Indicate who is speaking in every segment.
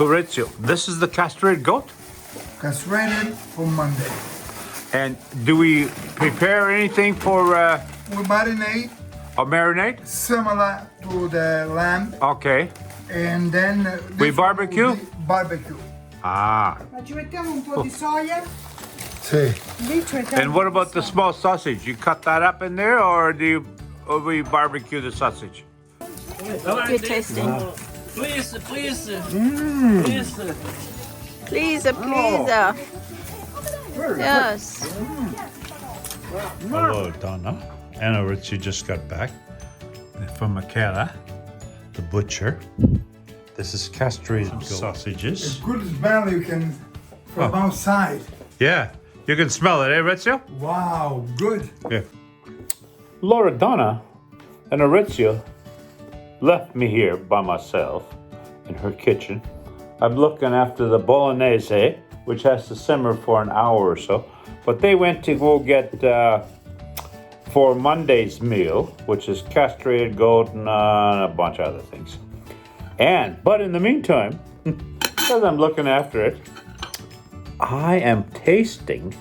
Speaker 1: Maurizio, this is the castrated goat?
Speaker 2: Castrated for Monday.
Speaker 1: And do we prepare anything for
Speaker 2: We marinate
Speaker 1: a marinade?
Speaker 2: similar to the lamb,
Speaker 1: Okay.
Speaker 2: and then
Speaker 1: We
Speaker 2: this one
Speaker 1: barbecue?
Speaker 2: will be barbecue.
Speaker 1: Ah.
Speaker 3: Ma ci mettiamo un po' di soia?
Speaker 2: Sì.
Speaker 3: Lì ci mettiamo
Speaker 1: And
Speaker 3: un
Speaker 1: what
Speaker 3: po'
Speaker 1: about
Speaker 3: di
Speaker 1: the small sausage? You cut that up in there, or we barbecue the sausage?
Speaker 4: Good tasting.
Speaker 5: Please. Please.
Speaker 4: Please, please. Yes.
Speaker 1: Hello, Donna. Anna Ritchie just got back from Micaela, the butcher. This is castrated sausages.
Speaker 2: Good smell you can from outside.
Speaker 1: Yeah, you can smell it, eh, Rizzio?
Speaker 2: Wow, good.
Speaker 1: Yeah. Loredana and Orizio left me here by myself in her kitchen. I'm looking after the Bolognese, which has to simmer for an hour or so. But they went to go get for Monday's meal, which is castrated goat and a bunch of other things. But in the meantime, as I'm looking after it, I am tasting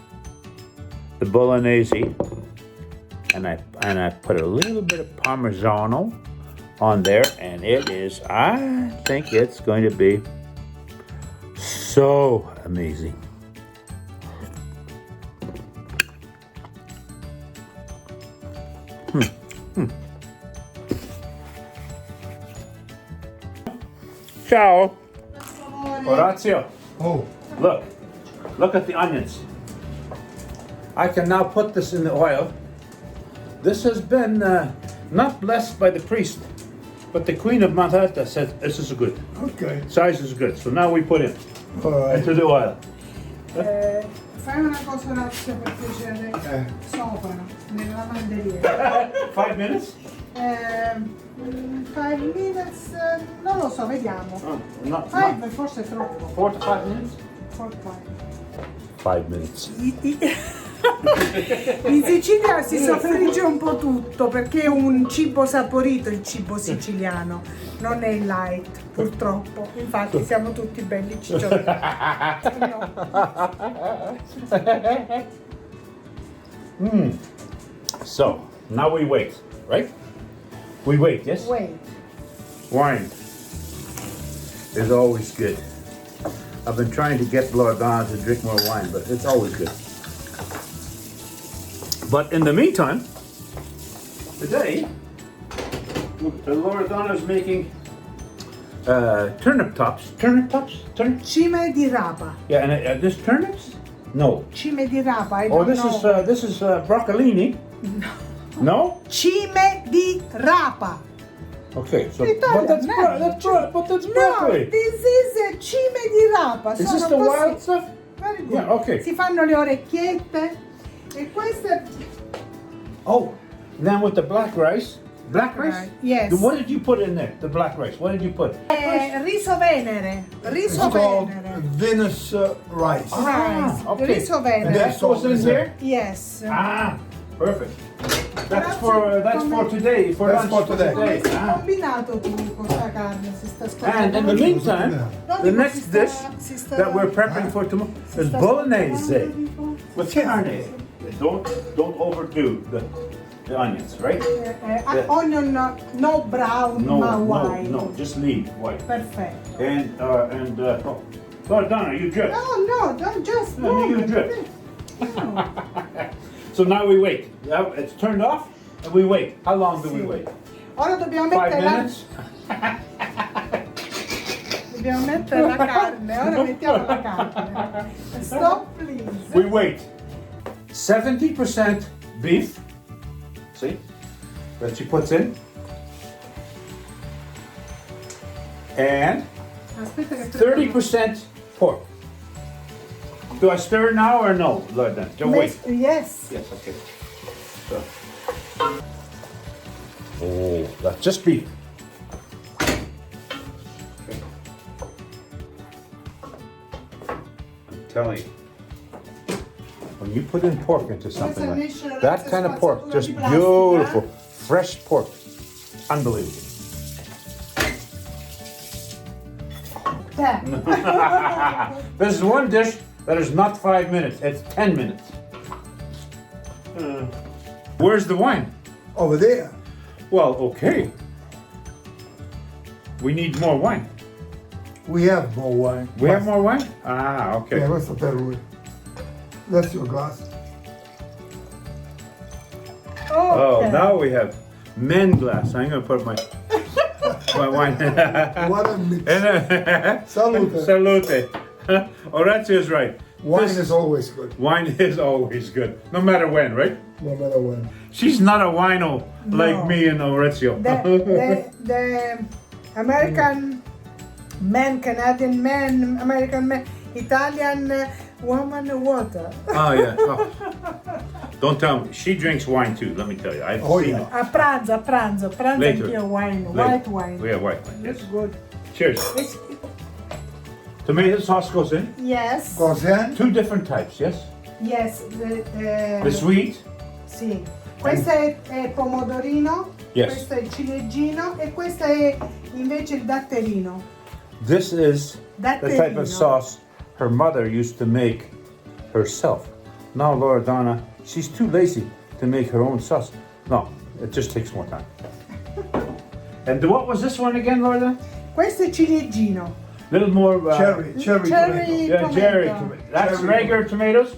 Speaker 1: the Bolognese, and I put a little bit of Parmigiano on there, and I think it's going to be so amazing. Ciao. Orazio,
Speaker 2: Oh,
Speaker 1: look at the onions. I can now put this in the oil. This has been not blessed by the priest, but the Queen of Marinate said this is good.
Speaker 2: okay.
Speaker 1: Size is good. So now we put it
Speaker 2: All right.
Speaker 1: into the oil.
Speaker 3: Fai una cosa Orazio per piacere sopra, nella lavanderia.
Speaker 1: 5 minutes?
Speaker 3: 5 minutes, non lo so, vediamo.
Speaker 1: Not
Speaker 3: 5 forse è troppo.
Speaker 1: 4 to 5 minutes? 5 minutes.
Speaker 3: In Sicilia si soffrigge un po' tutto perché è un cibo saporito il cibo siciliano, non è light purtroppo, infatti siamo tutti belli ciccioni.
Speaker 1: So now we wait, right? We wait, yes?
Speaker 3: Wait.
Speaker 1: Wine is always good. I've been trying to get Loredana to drink more wine, but it's always good. But in the meantime, today, Loredana is making turnip tops. Turnip tops?
Speaker 3: Cime di rapa.
Speaker 1: Yeah, and this turnips? No.
Speaker 3: Cime di rapa, I
Speaker 1: Oh,
Speaker 3: don't know.
Speaker 1: this is broccolini. No.
Speaker 3: Cime di rapa.
Speaker 1: Okay, so
Speaker 3: Italian,
Speaker 1: but
Speaker 3: no.
Speaker 1: that's
Speaker 3: No,
Speaker 1: broccoli.
Speaker 3: this is cime di rapa.
Speaker 1: Is this
Speaker 3: Sono
Speaker 1: the
Speaker 3: così.
Speaker 1: wild stuff?
Speaker 3: Very good.
Speaker 1: Yeah, okay.
Speaker 3: Si fanno le orecchiette e queste.
Speaker 1: Oh, then with the black rice. Black rice?
Speaker 3: Right, yes.
Speaker 1: What did you put in there? The black rice. What did you put?
Speaker 3: Riso venere.
Speaker 2: It's
Speaker 3: Riso
Speaker 2: called
Speaker 3: venere.
Speaker 2: Venice rice.
Speaker 3: Rice.
Speaker 1: okay.
Speaker 3: Riso venere.
Speaker 1: That's what's in here?
Speaker 3: Yes.
Speaker 1: Ah, perfect. That's for today. For
Speaker 2: That's
Speaker 1: lunch
Speaker 2: for today.
Speaker 3: Come sei
Speaker 1: Ah.
Speaker 3: combinato tu con sta carne? Si sta
Speaker 1: And in the
Speaker 3: scorgendo.
Speaker 1: meantime,
Speaker 3: No,
Speaker 1: the
Speaker 3: dico,
Speaker 1: next dish
Speaker 3: si sta-
Speaker 1: that we're prepping for tomorrow is bolognese with carne. Don't overdo the onions, right?
Speaker 3: Onion no brown ma white.
Speaker 1: No, just leave white.
Speaker 3: Perfetto.
Speaker 1: Oh, Loredana, you drip.
Speaker 3: No, don't just
Speaker 1: No, you drip.
Speaker 3: No.
Speaker 1: So now we wait. It's turned off, and we wait. How long do we wait?
Speaker 3: Ora dobbiamo
Speaker 1: 5
Speaker 3: mettere la,
Speaker 1: minutes?
Speaker 3: dobbiamo mettere la carne. Ora mettiamo la carne. Stop, please.
Speaker 1: We wait. 70% beef. See? That she puts in. And
Speaker 3: Aspetta che
Speaker 1: 30% pork. Do I stir now or no, Loredana? Just wait.
Speaker 3: Yes.
Speaker 1: Yes, okay. So. Oh, that's just beef. Okay. I'm telling you, when you put in pork into something like that kind of pork, just beautiful, fresh pork, unbelievable.
Speaker 3: 10.
Speaker 1: This is one dish that is not 5 minutes, it's 10 minutes. Where's the wine?
Speaker 2: Over there.
Speaker 1: Well, okay. We need more wine.
Speaker 2: We have more wine.
Speaker 1: We have more wine? Ah, okay.
Speaker 2: Yeah, questo per lui. That's your glass.
Speaker 1: Oh, now we have men glass. I'm gonna put my wine.
Speaker 2: What a mix.
Speaker 1: And,
Speaker 2: Salute.
Speaker 1: Salute. Orazio is right.
Speaker 2: Wine
Speaker 1: This-
Speaker 2: is always good,
Speaker 1: Wine is always good, no matter when, right?
Speaker 2: no matter when.
Speaker 1: She's not a wino like
Speaker 3: No.
Speaker 1: me and Orazio.
Speaker 3: The American men, Canadian men, American men, Italian woman water.
Speaker 1: Oh yeah. Oh. Don't tell me. She drinks wine too. Let me tell you. I've
Speaker 2: Oh,
Speaker 1: seen
Speaker 2: yeah.
Speaker 1: it.
Speaker 3: A pranzo
Speaker 1: Later.
Speaker 3: anch'io wine,
Speaker 1: Later.
Speaker 3: white wine.
Speaker 1: We have white wine. Yes.
Speaker 3: That's good.
Speaker 1: Cheers.
Speaker 3: It's-
Speaker 1: Tomato sauce goes in.
Speaker 3: yes,
Speaker 2: Cos'è?
Speaker 1: 2 different types. Yes.
Speaker 3: yes,
Speaker 1: The sweet.
Speaker 3: sì. Questo è pomodorino,
Speaker 1: Yes.
Speaker 3: questo è ciliegino e questo è invece il datterino.
Speaker 1: This is the type
Speaker 3: Datterino.
Speaker 1: of sauce her mother used to make herself. Now Loredana, she's too lazy to make her own sauce. No, it just takes more time. And what was this one again, Loredana?
Speaker 3: Questo è ciliegino.
Speaker 1: Little more
Speaker 2: Cherry
Speaker 3: Cherry.
Speaker 2: tomato.
Speaker 1: Yeah,
Speaker 3: Tomato.
Speaker 1: cherry tomato. That's
Speaker 2: Cherry
Speaker 1: regular tomatoes.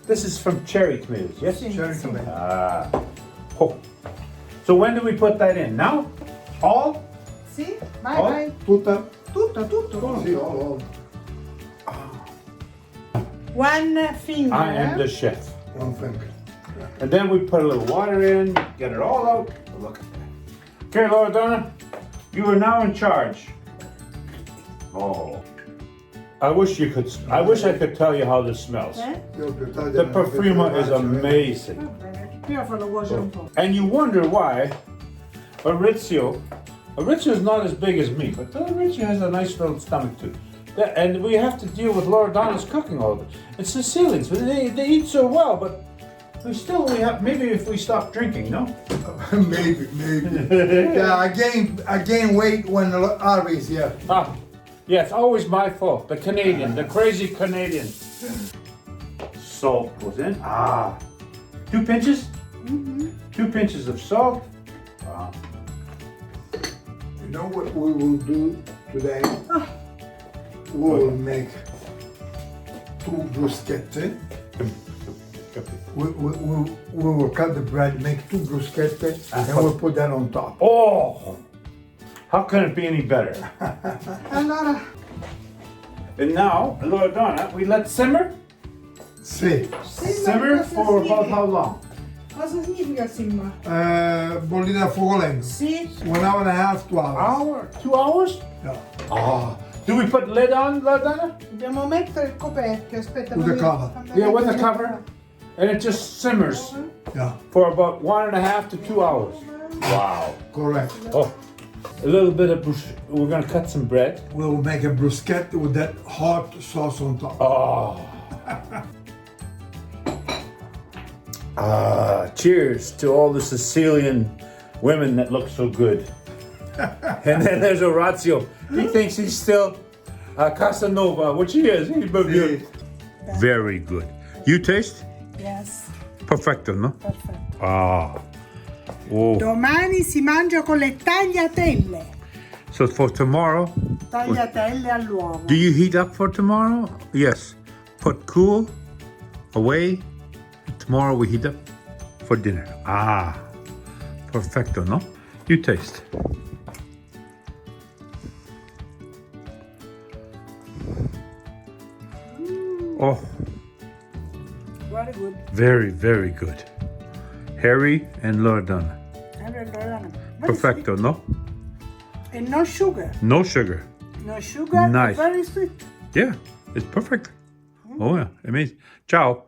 Speaker 1: This is from cherry tomatoes. Yes.
Speaker 3: Sì,
Speaker 2: Cherry
Speaker 3: sì.
Speaker 2: tomato.
Speaker 1: Ah. Oh. So when do we put that in? Now? All?
Speaker 3: Sì, vai,
Speaker 1: Oh.
Speaker 3: vai.
Speaker 2: Tutta?
Speaker 3: Tutto.
Speaker 2: Sì, all.
Speaker 3: One finger.
Speaker 1: I am the chef.
Speaker 2: One thing.
Speaker 1: And then we put a little water in, get it all out. Look at that. Okay, Loredana, you are now in charge. Oh. I wish I could tell you how this smells. The perfume is amazing.
Speaker 3: Io farò cuocere un po'.
Speaker 1: And you wonder why Orazio is not as big as me, but Orazio has a nice little stomach too. And we have to deal with Loredana's cooking all of it. And Sicilians, they eat so well, but we have, maybe if we stop drinking, no?
Speaker 2: Maybe. Yeah, I gain weight when Harvey's here.
Speaker 1: Ah, yeah, it's always my fault. The Canadian, the crazy Canadian. Salt goes in. Ah, 2 pinches? 2 pinches of salt. Wow.
Speaker 2: You know what we will do today? We will make 2 bruschette. We will cut the bread, make 2 bruschette, and we'll put that on top.
Speaker 1: Oh, how can it be any better?
Speaker 3: Allora,
Speaker 1: And now, Loredana, we let simmer.
Speaker 2: Sì.
Speaker 1: Simmer for about how long?
Speaker 3: cosa significa simmer?
Speaker 2: Bollire a fuoco lento.
Speaker 3: Sì,
Speaker 2: 1 hour and a half, 2 hours.
Speaker 1: Hour? 2 hours?
Speaker 2: Yeah.
Speaker 1: Ah. Do we put lid on, Loredana?
Speaker 3: dobbiamo mettere il coperchio, aspetta.
Speaker 2: With the
Speaker 3: fammi-
Speaker 2: cover.
Speaker 3: fammi
Speaker 1: Yeah, with the
Speaker 3: mettere-
Speaker 1: cover. And it just simmers
Speaker 2: Yeah,
Speaker 1: for about 1.5 to 2 hours. Wow.
Speaker 2: correct.
Speaker 1: Oh, a little bit of we're gonna cut some bread.
Speaker 2: We'll make a bruschette with that hot sauce on top.
Speaker 1: Oh. Cheers to all the Sicilian women that look so good. And then there's Orazio. He thinks he's still Casanova, which he is. He's good. Very good. You taste?
Speaker 3: Yes,
Speaker 1: Perfecto, no?
Speaker 3: perfetto.
Speaker 1: Ah. Oh.
Speaker 3: Domani si mangia con le tagliatelle.
Speaker 1: So for tomorrow,
Speaker 3: Tagliatelle all'uovo.
Speaker 1: do you heat up for tomorrow? Yes. Put cool away. Tomorrow we heat up for dinner. Ah. Perfecto, no? You taste. Oh,
Speaker 3: Very good.
Speaker 1: very, very good. Harry and Loredana.
Speaker 3: Very
Speaker 1: Perfecto, no?
Speaker 3: sweet. And no sugar.
Speaker 1: No sugar.
Speaker 3: No sugar.
Speaker 1: Nice.
Speaker 3: Very sweet.
Speaker 1: Yeah, it's perfect. Oh yeah, amazing. Ciao.